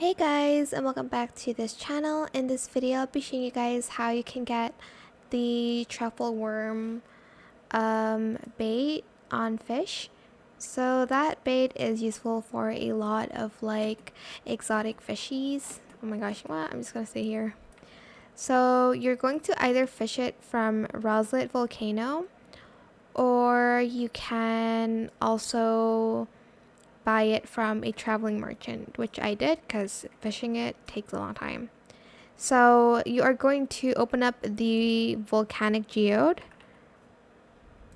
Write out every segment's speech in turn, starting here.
Hey guys, and welcome back to this channel. In this video I'll be showing you guys how you can get the truffle worm bait on fish. So that bait is useful for a lot of like exotic fishies. Oh my gosh, what? I'm just gonna stay here. So you're going to either fish it from Roslet Volcano, or you can also buy it from a traveling merchant, which I did because fishing it takes a long time. So you are going to open up the volcanic geode.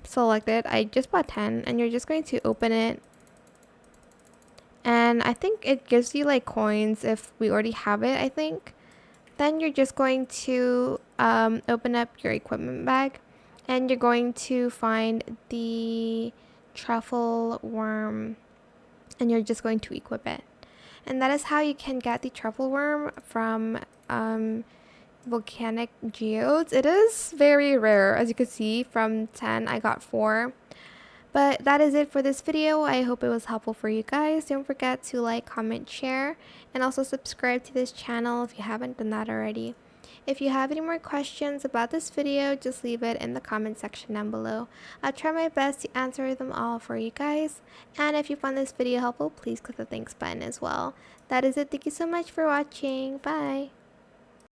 Select it. I just bought 10, and you're just going to open it. And I think it gives you like coins if we already have it, I think. Then you're just going to open up your equipment bag, and you're going to find the truffle worm, and you're just going to equip it. And that is how you can get the truffle worm from volcanic geodes. It is very rare, as you can see. From 10 I got 4. But that is it for this video. I hope it was helpful for you guys. Don't forget to like, comment, share, and also subscribe to this channel if you haven't done that already. If you have any more questions about this video, just leave it in the comment section down below. I'll try my best to answer them all for you guys. And if you found this video helpful, please click the thanks button as well. That is it. Thank you so much for watching. Bye!